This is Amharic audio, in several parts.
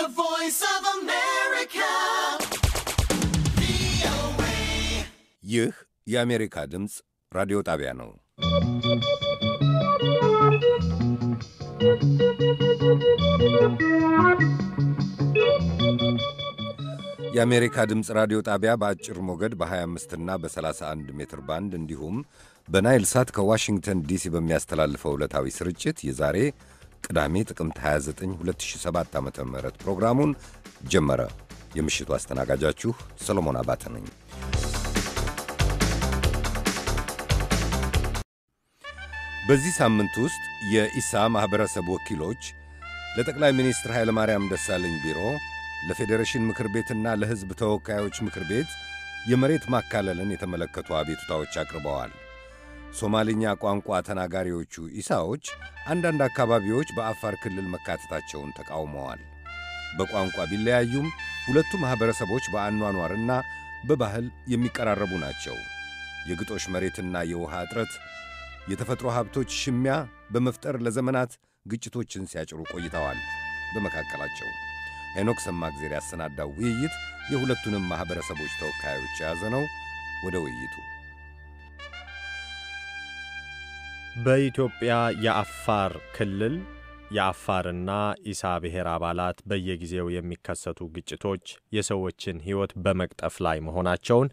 the voice of America. ይህ የአሜሪካ ድምፅ ራዲዮ ጣቢያ ነው። የአሜሪካ ድምፅ ራዲዮ ጣቢያ በአጭር ሞገድ በ25 እና በ31 ሜትር ባንድ እንዲሁም በናይል ሳት ከዋሽንግተን ዲሲ በሚያስተላልፈው ዕለታዊ ስርጭት የዛሬ ቅዳሜ ጥቅምት 29 2007 ዓ.ም ፕሮግራሙን ጀመረ። የምሽቱ አስተናጋጃችሁ ሰሎሞን አባተ ነኝ። በዚህ ሳምንት ውስጥ የኢሳ ማህበረሰብ ወኪሎች ለጠቅላይ ሚኒስትር ኃይለ ማርያም ደሳለኝ ቢሮ፣ ለፌዴሬሽን ምክር ቤትና ለሕዝብ ተወካዮች ምክር ቤት የመሬት ማካለልን የተመለከቱ አቤቱታዎች አቅርበዋል። ሶማሊኛ ቋንቋ ተናጋሪዎቹ ኢሳዎች አንዳንድ አካባቢዎች በአፋር ክልል መካተታቸውን ተቃውመዋል። በቋንቋ ቢለያዩም ሁለቱ ማህበረሰቦች በአኗኗርና በባህል የሚቀራረቡ ናቸው። የግጦሽ መሬትና የውሃ እጥረት፣ የተፈጥሮ ሀብቶች ሽሚያ በመፍጠር ለዘመናት ግጭቶችን ሲያጭሩ ቆይተዋል። በመካከላቸው ሄኖክ ሰማግዜር ያሰናዳው ውይይት የሁለቱንም ማህበረሰቦች ተወካዮች የያዘ ነው። ወደ ውይይቱ። በኢትዮጵያ የአፋር ክልል የአፋርና ኢሳ ብሔር አባላት በየጊዜው የሚከሰቱ ግጭቶች የሰዎችን ሕይወት በመቅጠፍ ላይ መሆናቸውን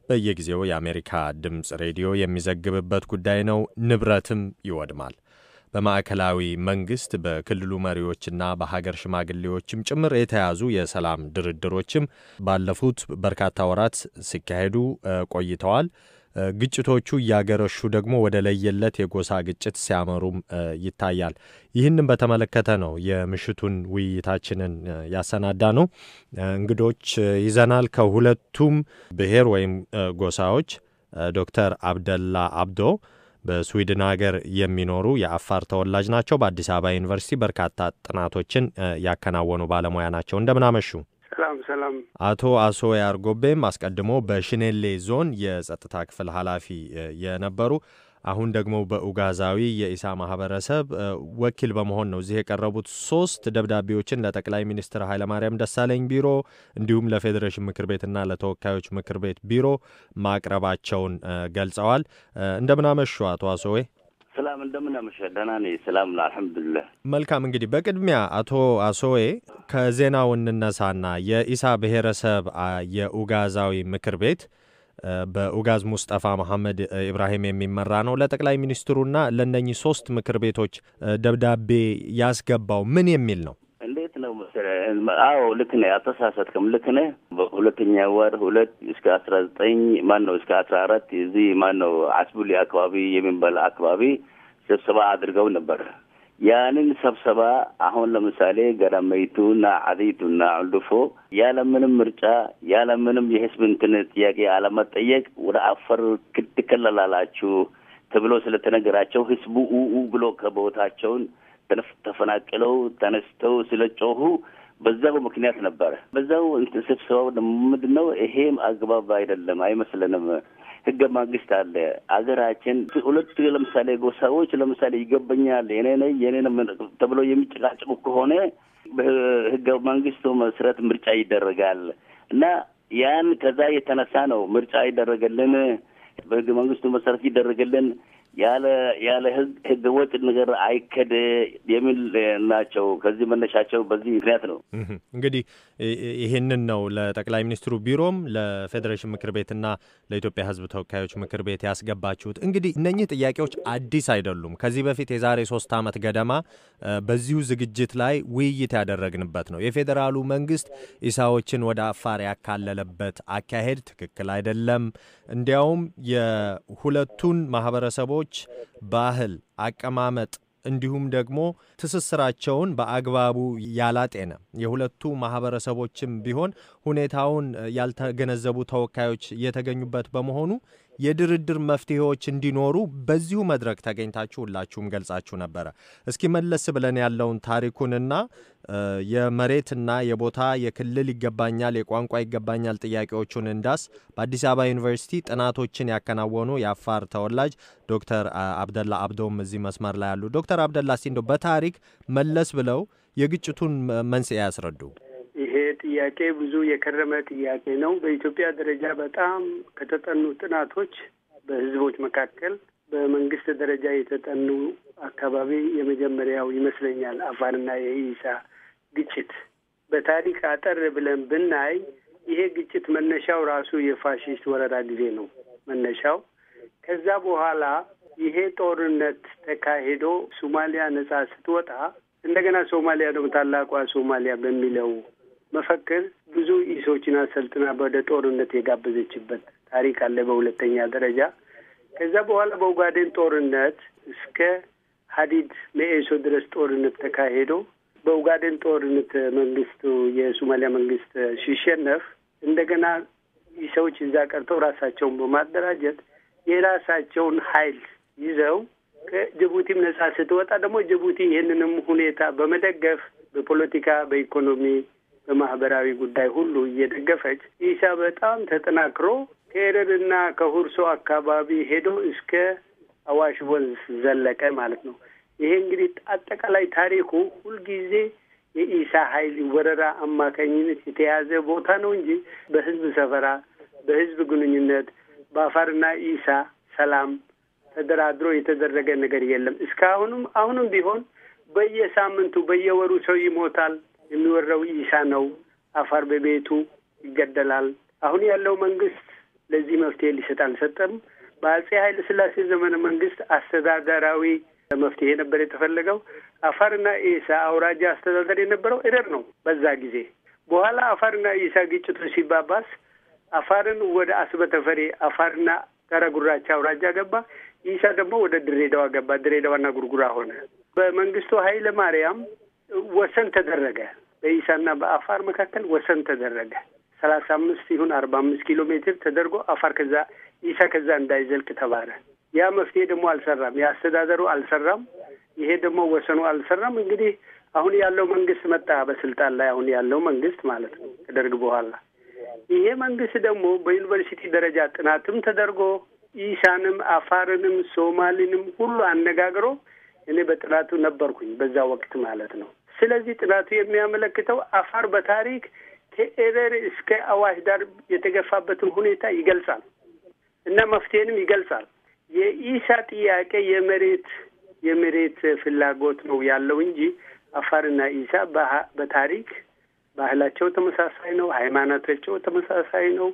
በየጊዜው የአሜሪካ ድምፅ ሬዲዮ የሚዘግብበት ጉዳይ ነው። ንብረትም ይወድማል። በማዕከላዊ መንግሥት በክልሉ መሪዎችና በሀገር ሽማግሌዎችም ጭምር የተያዙ የሰላም ድርድሮችም ባለፉት በርካታ ወራት ሲካሄዱ ቆይተዋል። ግጭቶቹ እያገረሹ ደግሞ ወደ ለየለት የጎሳ ግጭት ሲያመሩም ይታያል። ይህንም በተመለከተ ነው የምሽቱን ውይይታችንን ያሰናዳ ነው። እንግዶች ይዘናል። ከሁለቱም ብሔር ወይም ጎሳዎች ዶክተር አብደላ አብዶ በስዊድን ሀገር የሚኖሩ የአፋር ተወላጅ ናቸው። በአዲስ አበባ ዩኒቨርሲቲ በርካታ ጥናቶችን ያከናወኑ ባለሙያ ናቸው። እንደምን አመሹ? ሰላም። አቶ አሶዬ አርጎቤም አስቀድሞ በሽኔሌ ዞን የጸጥታ ክፍል ኃላፊ የነበሩ አሁን ደግሞ በኡጋዛዊ የኢሳ ማህበረሰብ ወኪል በመሆን ነው እዚህ የቀረቡት። 3 ደብዳቤዎችን ለጠቅላይ ሚኒስትር ኃይለ ማርያም ደሳለኝ ቢሮ እንዲሁም ለፌዴሬሽን ምክር ቤትና ለተወካዮች ምክር ቤት ቢሮ ማቅረባቸውን ገልጸዋል። እንደምን አመሹ አቶ አሶዬ? ሰላም፣ እንደምን አመሸ? ደህና ነኝ። ሰላም ነው፣ አልሐምዱሊላህ። መልካም። እንግዲህ በቅድሚያ አቶ አሶዬ ከዜናው እንነሳና የኢሳ ብሔረሰብ የኡጋዛዊ ምክር ቤት በኡጋዝ ሙስጠፋ መሐመድ ኢብራሂም የሚመራ ነው። ለጠቅላይ ሚኒስትሩና ለእነኚህ 3 ምክር ቤቶች ደብዳቤ ያስገባው ምን የሚል ነው? እንዴት ነው መሰለህ? አዎ ልክ ነህ፣ አልተሳሳትክም። ልክ ነህ። በሁለተኛ ወር 2 እስከ 19 እስከ 14 እዚህ አስቡሊ አካባቢ የሚባል አካባቢ ስብሰባ አድርገው ነበር። ያንን ስብሰባ አሁን ለምሳሌ ገዳመይቱና አዲቱና አልዱፎ ያለምንም ምርጫ ያለምንም የህዝብ ጥያቄ አለመጠየቅ ወደ አፋር ትከለላላችሁ ተብሎ ስለተነገራቸው ህዝቡ ብሎ ከቦታቸውን ተፈናቅለው ተነስተው ስለጮሁ በዛው ምክንያት ነበር። በዛው ስብሰባው ምንድነው? ይሄም አግባብ አይደለም፣ አይመስለንም። ህገ መንግስት አለ አገራችን። ሁለት ለምሳሌ ጎሳዎች ለምሳሌ ይገባኛል የኔ ተብሎ የሚጨቃጨቁ ከሆነ በህገ መንግስቱ መሰረት ምርጫ ይደረጋል እና ያን ከዛ የተነሳ ነው ምርጫ ይደረገልን፣ በህገ መንግስቱ መሰረት ይደረገልን፣ ያለ ህገ ወጥ ነገር አይከድ የሚል ናቸው። ከዚህ መነሻቸው በዚህ ምክንያት ነው። እንግዲህ ይሄንን ነው ለጠቅላይ ሚኒስትሩ ቢሮም ለፌዴሬሽን ምክር ቤትና ለኢትዮጵያ ህዝብ ተወካዮች ምክር ቤት ያስገባችሁት። እንግዲህ እነኚህ ጥያቄዎች አዲስ አይደሉም። ከዚህ በፊት የዛሬ 3 ዓመት ገደማ በዚሁ ዝግጅት ላይ ውይይት ያደረግንበት ነው። የፌዴራሉ መንግስት ኢሳዎችን ወደ አፋር ያካለለበት አካሄድ ትክክል አይደለም፣ እንዲያውም የሁለቱን ማህበረሰቦች ባህል፣ አቀማመጥ እንዲሁም ደግሞ ትስስራቸውን በአግባቡ ያላጤነ የሁለቱ ማህበረሰቦችም ቢሆን ሁኔታውን ያልተገነዘቡ ተወካዮች የተገኙበት በመሆኑ የድርድር መፍትሄዎች እንዲኖሩ በዚሁ መድረክ ተገኝታችሁ ሁላችሁም ገልጻችሁ ነበረ። እስኪ መለስ ብለን ያለውን ታሪኩንና የመሬትና የቦታ የክልል ይገባኛል የቋንቋ ይገባኛል ጥያቄዎቹን እንዳስ በአዲስ አበባ ዩኒቨርሲቲ ጥናቶችን ያከናወኑ የአፋር ተወላጅ ዶክተር አብደላ አብዶም እዚህ መስመር ላይ ያሉ። ዶክተር አብደላ ሲንዶ በታሪክ መለስ ብለው የግጭቱን መንስኤ ያስረዱ። ይሄ ጥያቄ ብዙ የከረመ ጥያቄ ነው። በኢትዮጵያ ደረጃ በጣም ከተጠኑ ጥናቶች በህዝቦች መካከል በመንግስት ደረጃ የተጠኑ አካባቢ የመጀመሪያው ይመስለኛል አፋርና የኢሳ ግጭት። በታሪክ አጠር ብለን ብናይ ይሄ ግጭት መነሻው ራሱ የፋሺስት ወረራ ጊዜ ነው መነሻው። ከዛ በኋላ ይሄ ጦርነት ተካሂዶ ሶማሊያ ነጻ ስትወጣ እንደገና ሶማሊያ ደግሞ ታላቋ ሶማሊያ በሚለው መፈክር ብዙ ኢሶችን አሰልጥና ወደ ጦርነት የጋበዘችበት ታሪክ አለ በሁለተኛ ደረጃ። ከዛ በኋላ በኡጋዴን ጦርነት እስከ ሀዲድ መኢሶ ድረስ ጦርነት ተካሂዶ በኡጋዴን ጦርነት መንግስቱ የሶማሊያ መንግስት ሲሸነፍ እንደገና ኢሶዎች እዛ ቀርተው ራሳቸውን በማደራጀት የራሳቸውን ኃይል ይዘው ከጅቡቲም ነጻ ስትወጣ ደግሞ ጅቡቲ ይህንንም ሁኔታ በመደገፍ በፖለቲካ፣ በኢኮኖሚ፣ በማህበራዊ ጉዳይ ሁሉ እየደገፈች ኢሳ በጣም ተጠናክሮ ከኤረርና ከሁርሶ አካባቢ ሄዶ እስከ አዋሽ ወንዝ ዘለቀ ማለት ነው። ይሄ እንግዲህ አጠቃላይ ታሪኩ ሁልጊዜ የኢሳ ኃይል ወረራ አማካኝነት የተያዘ ቦታ ነው እንጂ በህዝብ ሰፈራ፣ በህዝብ ግንኙነት በአፋርና ኢሳ ሰላም ተደራድሮ የተደረገ ነገር የለም። አሁንም ቢሆን በየሳምንቱ በየወሩ ሰው ይሞታል። የሚወራው ኢሳ ነው። አፋር በቤቱ ይገደላል። አሁን ያለው መንግስት ለዚህ መፍትሄ ሊሰጥ አልሰጠም። በአጼ ኃይለ ሥላሴ ዘመነ መንግስት አስተዳደራዊ መፍትሄ ነበር የተፈለገው። አፋርና ኢሳ አውራጃ አስተዳደር የነበረው ኤረር ነው በዛ ጊዜ። በኋላ አፋርና ኢሳ ግጭቱ ሲባባስ አፋርን ወደ አስበተፈሪ አፋርና ጋራጉራቻ አውራጃ ገባ። ኢሳ ደግሞ ወደ ድሬዳዋ ገባ። ድሬዳዋና ጉርጉራ ሆነ። በመንግስቱ ኃይለ ማርያም ወሰን ተደረገ። በኢሳና በአፋር መካከል ወሰን ተደረገ። 35 ይሁን 45 ኪሎ ሜትር ተደርጎ አፋር ከዛ ኢሳ ከዛ እንዳይዘልቅ ተባለ። ያ መፍትሄ ደግሞ አልሰራም። የአስተዳደሩ አልሰራም። ይሄ ደግሞ ወሰኑ አልሰራም። እንግዲህ አሁን ያለው መንግስት መጣ በስልጣን ላይ። አሁን ያለው መንግስት ማለት ነው ከደርግ በኋላ። ይሄ መንግስት ደግሞ በዩኒቨርሲቲ ደረጃ ጥናትም ተደርጎ ኢሳንም አፋርንም ሶማሊንም ሁሉ አነጋግሮ እኔ በጥናቱ ነበርኩኝ በዛ ወቅት ማለት ነው። ስለዚህ ጥናቱ የሚያመለክተው አፋር በታሪክ ከኤረር እስከ አዋሽ ዳር የተገፋበትን ሁኔታ ይገልጻል እና መፍትሄንም ይገልጻል። የኢሳ ጥያቄ የመሬት ፍላጎት ነው ያለው እንጂ አፋርና ኢሳ በታሪክ ባህላቸው ተመሳሳይ ነው፣ ሃይማኖታቸው ተመሳሳይ ነው።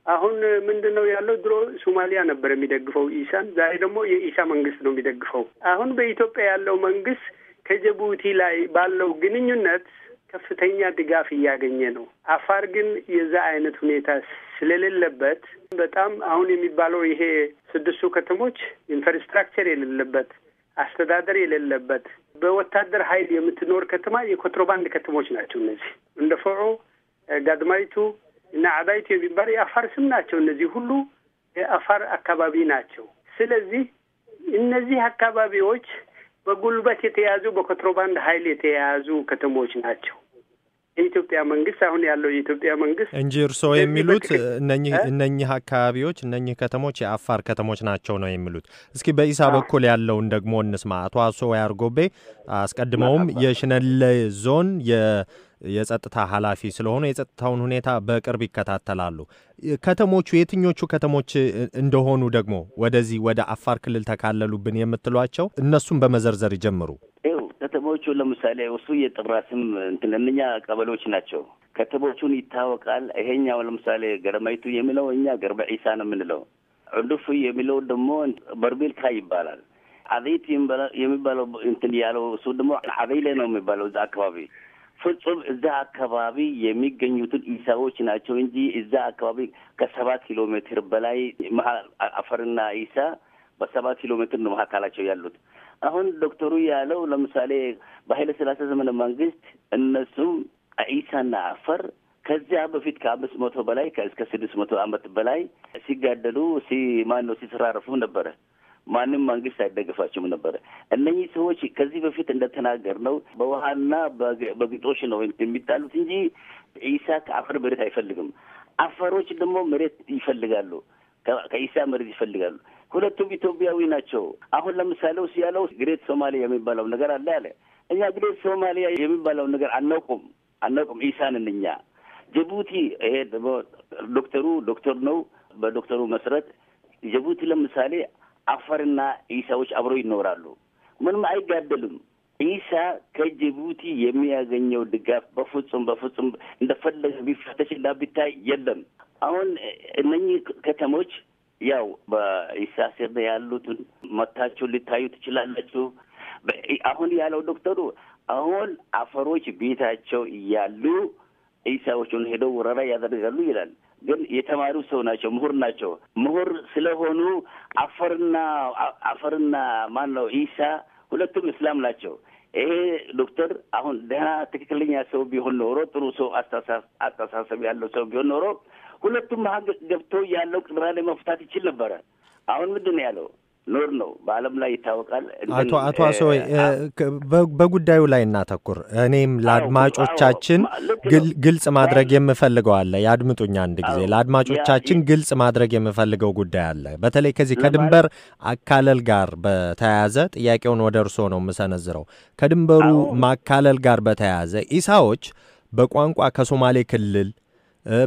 አሁን ምንድነው ያለው? ድሮ ሶማሊያ ነበር የሚደግፈው ኢሳን፣ ዛሬ ደግሞ የኢሳ መንግስት ነው የሚደግፈው። አሁን በኢትዮጵያ ያለው መንግስት ከጅቡቲ ላይ ባለው ግንኙነት ከፍተኛ ድጋፍ እያገኘ ነው። አፋር ግን የዛ አይነት ሁኔታ ስለሌለበት በጣም አሁን የሚባለው ይሄ 6 ከተሞች ኢንፍራስትራክቸር የሌለበት፣ አስተዳደር የሌለበት፣ በወታደር ኃይል የምትኖር ከተማ የኮንትሮባንድ ከተሞች ናቸው። እነዚህ እንደ ፎዖ፣ ጋድማይቱ እና አዳይቱ የሚባሉ የአፋር ስም ናቸው። እነዚህ ሁሉ የአፋር አካባቢ ናቸው። ስለዚህ እነዚህ አካባቢዎች በጉልበት የተያዙ በኮንትሮባንድ ኃይል የተያዙ ከተሞች ናቸው። የኢትዮጵያ መንግስት አሁን ያለው የኢትዮጵያ መንግስት እንጂ እርስዎ የሚሉት እነኚህ አካባቢዎች እነኚህ ከተሞች የአፋር ከተሞች ናቸው ነው የሚሉት። እስኪ በኢሳ በኩል ያለውን ደግሞ እንስማ። አቶ አሶ ያርጎቤ አስቀድመውም የሽነሌ ዞን የጸጥታ ኃላፊ ስለሆነ የጸጥታውን ሁኔታ በቅርብ ይከታተላሉ። ከተሞቹ የትኞቹ ከተሞች እንደሆኑ ደግሞ ወደዚህ ወደ አፋር ክልል ተካለሉብን የምትሏቸው እነሱም በመዘርዘር ይጀምሩ። ከተሞቹ ለምሳሌ እሱ የጥራ ስም እነኛ ቀበሌዎች ናቸው። ከተሞቹን ይታወቃል። ይሄኛው ለምሳሌ ገረማይቱ የሚለው እኛ ገርበ ዒሳ ነው የምንለው። ዕንዱፍ የሚለው ደግሞ በርቤልካ ይባላል። አዴት የሚባለው ያለው እሱ ደግሞ አዴሌ ነው የሚባለው እዛ አካባቢ። ፍጹም እዛ አካባቢ የሚገኙትን ኢሳዎች ናቸው እንጂ እዛ አካባቢ ከ7 ኪሎ ሜትር በላይ አፋርና ኢሳ በ7 ኪሎ ሜትር ነው መካከላቸው ያሉት። አሁን ዶክተሩ ያለው ለምሳሌ በኃይለ ሥላሴ ዘመነ መንግስት እነሱም ኢሳና አፋር ከዚያ በፊት ከ500 በላይ እስከ 600 ዓመት በላይ ሲጋደሉ ሲሰራረፉ ነበረ። ማንም መንግስት አይደግፋቸውም ነበረ። እነኚህ ሰዎች ከዚህ በፊት እንደተናገር ነው በውሃና በግጦሽ ነው የሚጣሉት እንጂ ኢሳ ከአፋር መሬት አይፈልግም። አፋሮች ደግሞ መሬት ይፈልጋሉ፣ ከኢሳ መሬት ይፈልጋሉ። ሁለቱም ኢትዮጵያዊ ናቸው። አሁን ለምሳሌ ያለው ግሬት ሶማሊያ የሚባለው ነገር አለ። እኛ ግን ሶማሊያ የሚባለው ነገር አናውቅም ኢሳን እኛ ጅቡቲ ይሄ ዶክተር ነው በዶክተሩ መሰረት ጅቡቲ ለምሳሌ አፋርና ኢሳዎች አብረው ይኖራሉ ምንም አይጋደሉም ኢሳ ከጅቡቲ የሚያገኘው ድጋፍ በፍጹም እንደፈለገ ቢፈተሽና ቢታይ የለም አሁን እነኚህ ከተሞች ያው በኢሳ ስር ያሉትን መታችሁ ሊታዩ ትችላላችሁ አሁን ያለው ዶክተሩ አሁን አፈሮች ቤታቸው እያሉ ኢሳዎቹን ሄደው ወረራ ያደርጋሉ ይላል ግን የተማሩ ሰው ናቸው ምሁር ስለሆኑ አፈርና ማነው ኢሳ ሁለቱም እስላም ናቸው ይሄ ዶክተር አሁን ደህና ትክክለኛ ሰው ቢሆን ኖሮ ጥሩ ሰው አስተሳሰብ ያለው ሰው ቢሆን ኖሮ ሁለቱም ገብቶ ያለው ቅራኔ መፍታት ይችል ነበር አሁን ምንድን ነው ያለው ኖር ነው በአለም ላይ ይታወቃል አቶ አሶይ በጉዳዩ ላይ እናተኩር እኔም ለአድማጮቻችን ግልጽ ማድረግ የምፈልገው አለ ያድምጡኛ አንድ ጊዜ ለአድማጮቻችን ግልጽ ማድረግ የምፈልገው ጉዳይ አለ በተለይ ከዚህ ከድንበር አካለል ጋር በተያያዘ ጥያቄውን ወደ እርሶ ነው የምሰነዝረው ከድንበሩ ማካለል ጋር በተያያዘ ኢሳዎች በቋንቋ ከሶማሌ ክልል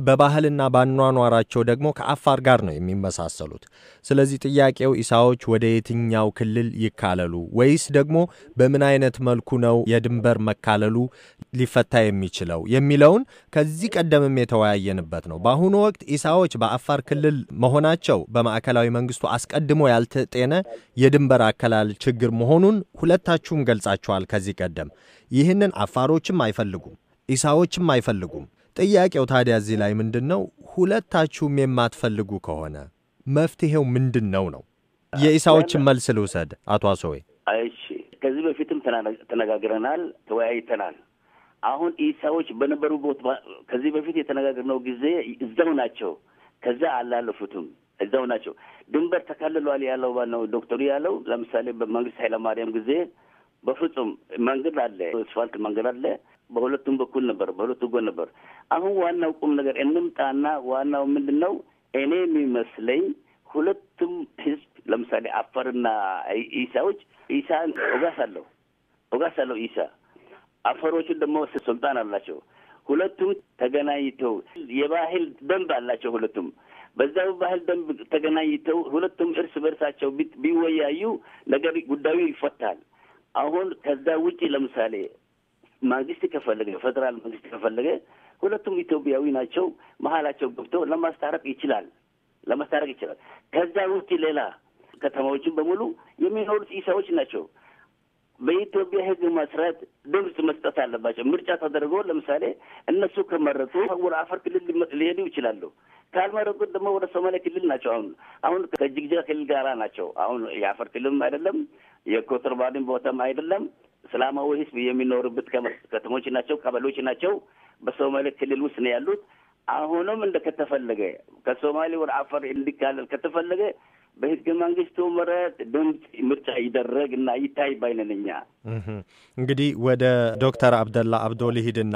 በባህልና ባኗኗራቸው ደግሞ ከአፋር ጋር ነው የሚመሳሰሉት ስለዚህ ጥያቄው ኢሳዎች ወደ የትኛው ክልል ይካለሉ ወይስ ደግሞ በምን አይነት መልኩ ነው የድንበር መካለሉ ሊፈታ የሚችለው የሚለውን ከዚህ ቀደምም የተወያየንበት ነው በአሁኑ ወቅት ኢሳዎች በአፋር ክልል መሆናቸው በማዕከላዊ መንግስቱ አስቀድሞ ያልተጤነ የድንበር አከላል ችግር መሆኑን ሁለታችሁም ገልጻችኋል ከዚህ ቀደም ይህንን አፋሮችም አይፈልጉም ኢሳዎችም አይፈልጉም ጥያቄው ታዲያ እዚህ ላይ ምንድነው ሁለታችሁም የማትፈልጉ ከሆነ መፍትሄው ምንድነው ነው የኢሳዎችን መልስ ልውሰድ አቶ አሶይ እሺ ከዚህ በፊትም ተነጋግረናል ተወያይተናል አሁን ኢሳዎች በነበሩበት ከዚህ በፊት የተነጋገርነው ጊዜ እዛው ናቸው ከዛ አላለፉትም እዛው ናቸው ድንበር ተካልሏል ያለው ባለው ዶክተሩ ያለው ለምሳሌ በመንግስት ኃይለ ማርያም ጊዜ በፍጹም መንገድ አለ አስፋልት መንገድ አለ በሁለቱም በኩል ነበር በሁለቱም ጎን ነበር አሁን ዋናው ቁም ነገር እንምጣና ዋናው ምንድነው እኔ የሚመስለኝ ሁለቱም ህዝብ ለምሳሌ አፋርና ኢሳዎች ኢሳን ኦጋሳለው ኢሳ አፋሮቹ ደግሞ ሱልጣን አላቸው ሁለቱም ተገናኝተው የባህል ደንብ አላቸው ሁለቱም በዛው ባህል ደንብ ተገናኝተው ሁለቱም እርስ በርሳቸው ቢወያዩ ነገር ጉዳዩ ይፈታል አሁን ከዛ ውጪ ለምሳሌ መንግስት ከፈለገ ፌደራል መንግስት ከፈለገ ሁለቱም ኢትዮጵያዊ ናቸው መሃላቸው ገብቶ ለማስታረቅ ይችላል ከዛ ውጪ ሌላ ከተማዎችን በሙሉ የሚኖሩት ኢሳዎች ናቸው በኢትዮጵያ ህግ መሰረት ድምጽ መስጠት አለባቸው ምርጫ ተደርጎ ለምሳሌ እነሱ ከመረጡ ወደ አፋር ክልል ሊሄዱ ይችላሉ ካልመረጡ ደግሞ ወደ ሶማሌ ክልል ናቸው አሁን ከጅግጅጋ ክልል ጋር ናቸው አሁን የአፋር ክልልም አይደለም የኮተርባድን ቦታም አይደለም ሰላማዊ ህዝብ የሚኖርበት ከተሞች ናቸው ቀበሌዎች ናቸው በሶማሌ ክልል ውስጥ ነው ያሉት አሁንም እንደከተፈለገ ከሶማሌ ወደ አፋር እንዲካለል ከተፈለገ በህገ መንግስቱ መሰረት ድምጽ ምርጫ ይደረግና ይታይ ባይነኛ እንግዲህ ወደ ዶክተር አብደላ አብዶሊ ሂድና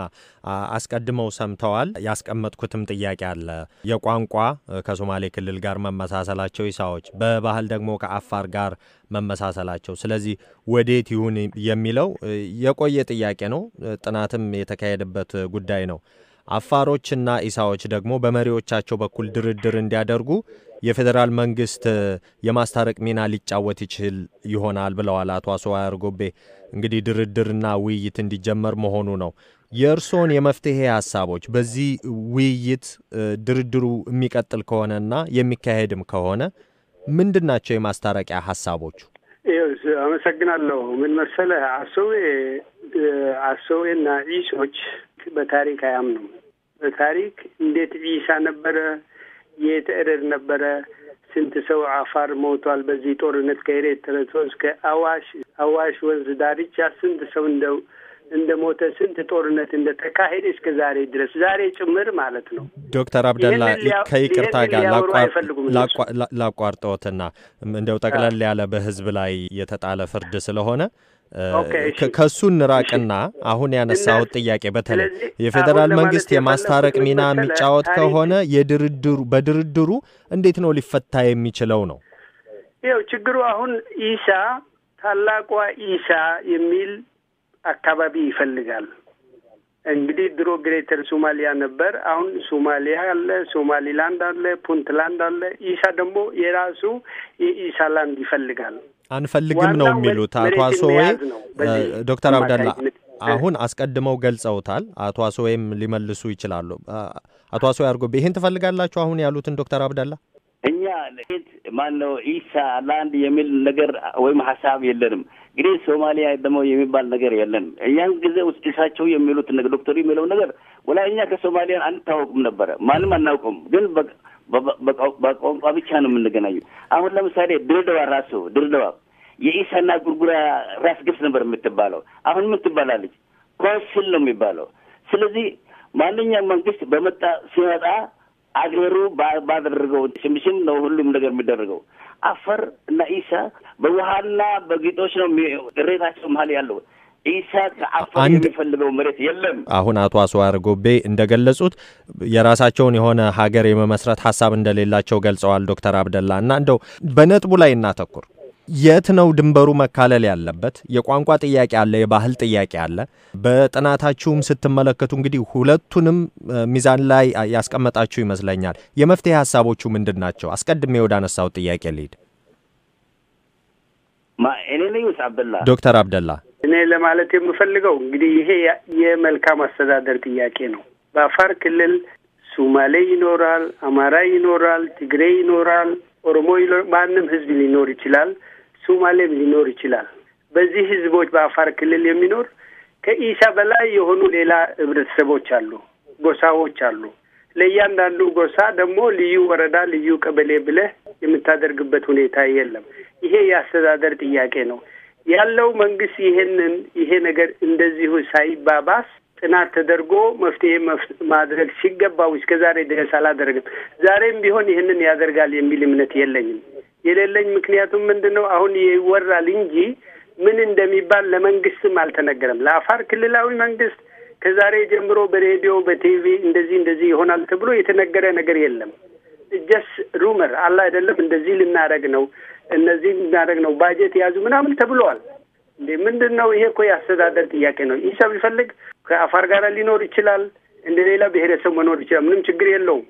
አስቀድመው ሰምተዋል ያስቀመጥኩትም ጥያቄ አለ የቋንቋ ከሶማሌ ክልል ጋር መመሳሰላቸው ኢሳዎች በባህል ደግሞ ከአፋር ጋር መመሳሰላቸው ስለዚህ ወዴት ይሁን የሚለው የቆየ ጥያቄ ነው ጥናትም የተካሄደበት ጉዳይ ነው አፋሮችና ኢሳዎች ደግሞ በመሪዎቻቸው በኩል ድርድር እንዲያደርጉ የፌደራል መንግስት የማስታረቅ ሚና ሊጫወት ይችል ይሆናል ብለዋል አቶ አሶይ አርጎቤ እንግዲህ ድርድርና ውይይት እንዲጀመር መሆኑ ነው የእርሶን የመፍትሄ ሐሳቦች በዚህ ውይይት ድርድሩ የሚቀጥል ከሆነና የሚካሄድም ከሆነ ምንድናቸው የማስታረቂያ ሐሳቦቹ አመሰግናለሁ ምን መሰለህ አሶይና ኢሶች በታሪክ አያምኑም በታሪክ እንዴት ኢሳ ነበረ የተረድ ነበረ ስንት ሰው አፋር ሞቷል በዚህ ጦርነት ከኤርትራ እስከ አዋሽ ወንዝ ዳርቻ ስንት ሰው እንደሞተ ስንት ጦርነት እንደተካሄደ እስከ ዛሬ ድረስ ዛሬ ጭምር ማለት ነው ዶክተር አብደላ ከይቅርታ ጋር ላቋርጠውትና እንደው ጠቅለል ያለ በህዝብ ላይ የተጣለ ፍርድ ስለሆነ ከሱን ራቅና አሁን ያነሳው ጥያቄ በተለይ የፌደራል መንግስት የማስታረቅ ሚና የሚጫወት ከሆነ በድርድሩ እንዴት ነው ሊፈታ የሚችለው ነው ይሄው ችግሩ አሁን ኢሳ ታላቋ ኢሳ የሚል አካባቢ ይፈልጋል። እንግዲህ ድሮ ግሬተር ሶማሊያ ነበር። አሁን ሶማሊያ አለ፣ ሶማሊላንድ አለ፣ ፑንትላንድ አለ። ኢሳ ደግሞ የራሱ የኢሳላንድ ይፈልጋል። አንፈልግም ነው የሚሉት አቶ አሶዌ። ዶክተር አብደላ አሁን አስቀድመው ገልጸውታል። አቶ አሶዌም ሊመልሱ ይችላሉ። አቶ አሶዌ አርጎቤ ይሄን ትፈልጋላችሁ አሁን ያሉትን ዶክተር አብደላ? እኛ ማነው ኢሳ ላንድ የሚል ነገር ወይም ሀሳብ የለንም። እንግዲህ ሶማሊያ ደግሞ የሚባል ነገር የለንም። እኛን ጊዜ ውስጥ ኢሳቸው የሚሉት ነገር ዶክተር የሚለው ነገር ወላ እኛ ከሶማሊያ አንታወቅም ነበረ፣ ማንም አናውቅም። ግን በቋንቋ ብቻ ነው የምንገናኘው። አሁን ለምሳሌ ድሬዳዋ የኢሳና ጉርጉራ ራስ ግብስ ነበር የምትባለው። አሁን ምን ትባላለች? ኮንስል ነው የሚባለው። ስለዚህ ማንኛውም መንግስት ሲመጣ አገሩ ባደረገው ሽምሽም ነው ሁሉም ነገር የሚደረገው። አፈር እና ኢሳ በውሃና በግጦሽ ነው ቅሬታቸው መሀል ያለው። ኢሳ ከአፈር የሚፈልገው መሬት የለም። አሁን አቶ አስዋ አርጎቤ እንደገለጹት የራሳቸውን የሆነ ሀገር የመመስረት ሀሳብ እንደሌላቸው ገልጸዋል ዶክተር አብደላ። እና እንደው በነጥቡ ላይ እናተኩር። የት ነው ድንበሩ መካለል ያለበት? የቋንቋ ጥያቄ አለ፣ የባህል ጥያቄ አለ። በጥናታችሁም ስትመለከቱ እንግዲህ ሁለቱንም ሚዛን ላይ ያስቀመጣችሁ ይመስለኛል። የመፍትሄ ሀሳቦቹ ምንድን ናቸው? አስቀድሜ ወደ አነሳው ጥያቄ ልሂድ። እኔ ነኝ አብደላ። ዶክተር አብደላ እኔ ለማለት የምፈልገው እንግዲህ ይሄ የመልካም አስተዳደር ጥያቄ ነው። በአፋር ክልል ሶማሌ ይኖራል፣ አማራ ይኖራል፣ ትግሬ ይኖራል፣ ኦሮሞ ማንም ህዝብ ሊኖር ይችላል፣ ሶማሌም ሊኖር ይችላል። በዚህ ህዝቦች በአፋር ክልል የሚኖር ከኢሳ በላይ የሆኑ ሌላ ህብረተሰቦች አሉ፣ ጎሳዎች አሉ። ለእያንዳንዱ ጎሳ ደግሞ ልዩ ወረዳ፣ ልዩ ቀበሌ ብለህ የምታደርግበት ሁኔታ የለም። ይሄ የአስተዳደር ጥያቄ ነው ያለው። መንግስት ይሄ ነገር እንደዚሁ ሳይባባስ ጥናት ተደርጎ መፍትሄ ማድረግ ሲገባው እስከዛሬ ድረስ አላደረገም። ዛሬም ቢሆን ይህንን ያደርጋል የሚል እምነት የለኝም። የሌለኝ ምክንያቱም ምንድነው አሁን ይወራል እንጂ ምን እንደሚባል ለመንግስትም አልተነገረም። ለአፋር ክልላዊ መንግስት ከዛሬ ጀምሮ በሬዲዮ በቲቪ እንደዚህ ይሆናል ተብሎ የተነገረ ነገር የለም። ጀስ ሩመር አላ አይደለም እንደዚህ ልናረግ ነው እነዚህ ልናረግ ነው ባጀት ያዙ ምናምን ተብሏል። ምንድነው ይሄ? እኮ የአስተዳደር ጥያቄ ነው። ኢሳ ቢፈልግ ከአፋር ጋር ሊኖር ይችላል፣ እንደሌላ ብሔረሰብ መኖር ይችላል፣ ምንም ችግር የለውም።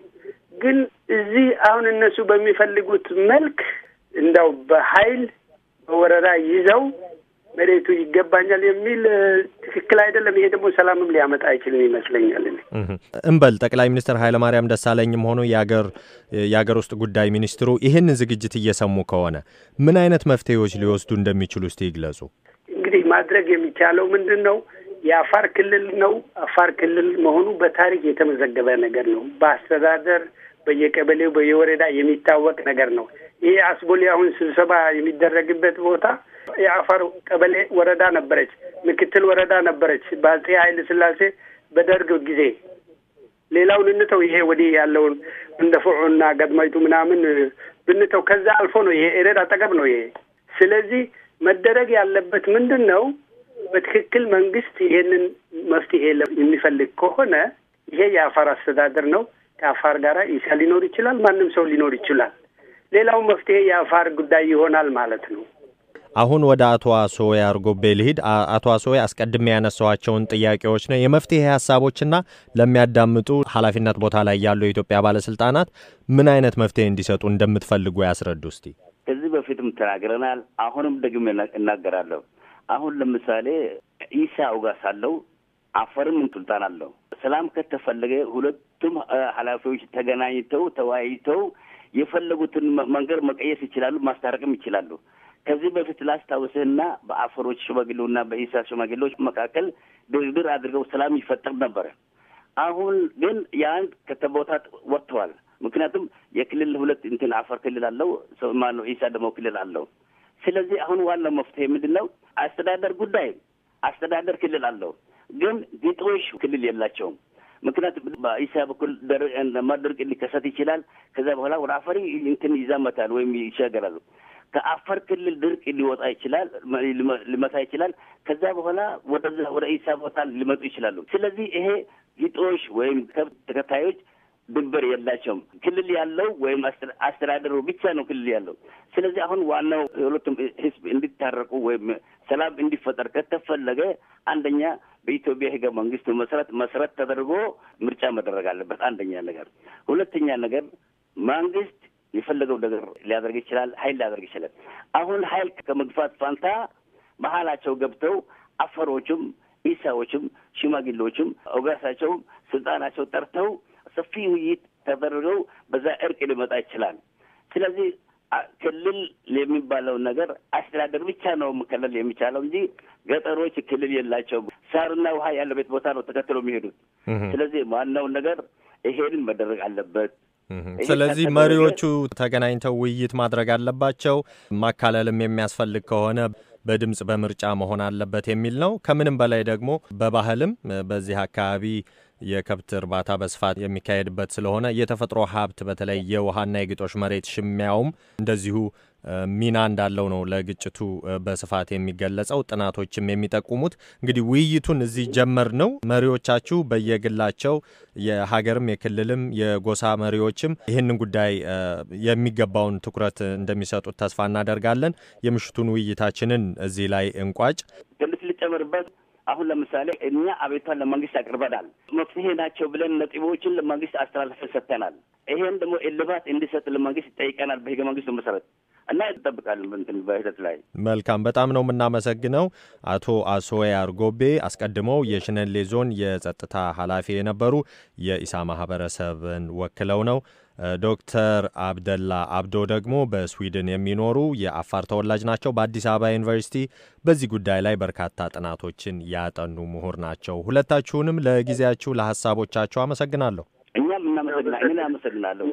ግን እዚህ አሁን እነሱ በሚፈልጉት መልክ እንዳው በኃይል በወረራ ይዘው መሬቱ ይገባኛል የሚል ትክክል አይደለም። ይሄ ደግሞ ሰላምም ሊያመጣ አይችልም ይመስለኛል። እንበል ጠቅላይ ሚኒስትር ኃይለማርያም ደሳለኝም ሆኖ የአገር ውስጥ ጉዳይ ሚኒስትሩ ይህን ዝግጅት እየሰሙ ከሆነ ምን አይነት መፍትሄዎች ሊወስዱ እንደሚችሉ እስቲ ይግለጹ። እንግዲህ ማድረግ የሚቻለው ምንድን ነው? የአፋር ክልል ነው። አፋር ክልል መሆኑ በታሪክ የተመዘገበ ነገር ነው። በአስተዳደር በየቀበሌው በየወረዳ የሚታወቅ ነገር ነው። ይሄ አስቦሊ አሁን ስብሰባ የሚደረግበት ቦታ የአፋር ቀበሌ ወረዳ ነበረች፣ ምክትል ወረዳ ነበረች በአፄ ኃይለ ሥላሴ በደርግ ጊዜ። ሌላውን እንተው፣ ይሄ ወዲህ ያለውን እንደፈዑና ገድማይቱ ምናምን ብንተው ከዛ አልፎ ነው ይሄ ኤረድ አጠገብ ነው ይሄ። ስለዚህ መደረግ ያለበት ምንድን ነው? በትክክል መንግስት ይሄንን መፍትሄ የሚፈልግ ከሆነ ይሄ የአፋር አስተዳደር ነው። ከአፋር ጋር ኢሳ ሊኖር ይችላል፣ ማንም ሰው ሊኖር ይችላል። ሌላው መፍትሄ የአፋር ጉዳይ ይሆናል ማለት ነው። አሁን ወደ አቶ አሶዌ አርጎቤ ልሂድ። አቶ አሶዌ አስቀድሜ ያነሳዋቸውን ጥያቄዎች ነው የመፍትሄ ሀሳቦችና ለሚያዳምጡ ኃላፊነት ቦታ ላይ ያሉ የኢትዮጵያ ባለስልጣናት ምን አይነት መፍትሄ እንዲሰጡ እንደምትፈልጉ ያስረዱ እስቲ። ከዚህ በፊትም ተናግረናል፣ አሁንም ደግሜ እናገራለሁ። አሁን ለምሳሌ ኢሳ ኡጋስ አለው፣ አፋርም ስልጣን አለው። ሰላም ከተፈለገ ሁለቱም ኃላፊዎች ተገናኝተው ተወያይተው የፈለጉትን መንገድ መቀየስ ይችላሉ፣ ማስታረቅም ይችላሉ። ከዚህ በፊት ላስታውስህና በአፋሮች ሽማግሌውና በኢሳ ሽማግሌዎች መካከል ድርድር አድርገው ሰላም ይፈጠር ነበር። አሁን ግን ያን ከተቦታ ወጥተዋል። ምክንያቱም የክልል ሁለት አፋር ክልል አለው፣ ማነው ኢሳ ደግሞ ክልል አለው። ስለዚህ አሁን ዋናው መፍትሄ ምንድነው? አስተዳደር ጉዳይ አስተዳደር ክልል አለው፣ ግን ግጦሽ ክልል የላቸውም። ምክንያቱም በኢሳ በኩል ድርቅ ሊከሰት ይችላል። ከዛ በኋላ ወደ አፋር ይዛመታል ወይም ይሻገራሉ። ከአፋር ክልል ድርቅ ሊወጣ ይችላል፣ ሊመታ ይችላል። ከዛ በኋላ ወደ ኢሳ ቦታ ሊመጡ ይችላሉ። ስለዚህ ይሄ ግጦሽ ወይም ከብት ተከታዮች ድንበር የላቸውም። ክልል ያለው ወይም አስተዳደሩ ብቻ ነው ክልል ያለው። ስለዚህ አሁን ዋናው የሁለቱም ህዝብ እንዲታረቁ ወይም ሰላም እንዲፈጠር ከተፈለገ አንደኛ በኢትዮጵያ ህገ መንግስት መሰረት ተደርጎ ምርጫ መደረግ አለበት። አንደኛ ነገር። ሁለተኛ ነገር መንግስት የፈለገው ነገር ሊያደርግ ይችላል፣ ኃይል ሊያደርግ ይችላል። አሁን ኃይል ከመግፋት ፋንታ መሀላቸው ገብተው አፈሮችም፣ ኢሳዎችም፣ ሽማግሌዎችም ኦጋሳቸውም ስልጣናቸው ጠርተው ሰፊ ውይይት ተደርገው በዛ እርቅ ሊመጣ ይችላል። ስለዚህ ክልል የሚባለው ነገር አስተዳደር ብቻ ነው መከለል የሚቻለው እንጂ ገጠሮች ክልል የላቸውም። ሳርና ውሃ ያለበት ቦታ ነው ተከትለው የሚሄዱት። ስለዚህ ዋናው ነገር ይሄንን መደረግ አለበት። ስለዚህ መሪዎቹ ተገናኝተው ውይይት ማድረግ አለባቸው። ማካለልም የሚያስፈልግ ከሆነ በድምጽ በምርጫ መሆን አለበት የሚል ነው። ከምንም በላይ ደግሞ በባህልም በዚህ አካባቢ የከብት እርባታ በስፋት የሚካሄድበት ስለሆነ የተፈጥሮ ሀብት በተለይ የውሃና የግጦሽ መሬት ሽሚያውም እንደዚሁ ሚና እንዳለው ነው ለግጭቱ በስፋት የሚገለጸው ጥናቶችም የሚጠቁሙት። እንግዲህ ውይይቱን እዚህ ጀመር ነው። መሪዎቻችሁ በየግላቸው የሀገርም የክልልም የጎሳ መሪዎችም ይህንን ጉዳይ የሚገባውን ትኩረት እንደሚሰጡት ተስፋ እናደርጋለን። የምሽቱን ውይይታችንን እዚህ ላይ እንቋጭ። ትንሽ ልጨምርበት። አሁን ለምሳሌ እኛ አቤቷን ለመንግስት አቅርበናል። መፍትሄ ናቸው ብለን ነጥቦችን ለመንግስት አስተላልፈን ሰጥተናል። ይሄን ደግሞ እልባት እንዲሰጥ ለመንግስት ጠይቀናል በህገ መንግስቱ መሰረት እና ይጠብቃለን እንትን በሂደት ላይ። መልካም፣ በጣም ነው የምናመሰግነው አቶ አሶዬ አርጎቤ አስቀድመው የሽነሌ ዞን የጸጥታ ኃላፊ የነበሩ የኢሳ ማህበረሰብን ወክለው ነው። ዶክተር አብደላ አብዶ ደግሞ በስዊድን የሚኖሩ የአፋር ተወላጅ ናቸው። በአዲስ አበባ ዩኒቨርሲቲ በዚህ ጉዳይ ላይ በርካታ ጥናቶችን ያጠኑ ምሁር ናቸው። ሁለታችሁንም ለጊዜያችሁ ለሐሳቦቻችሁ አመሰግናለሁ። እኛም እናመሰግናለን።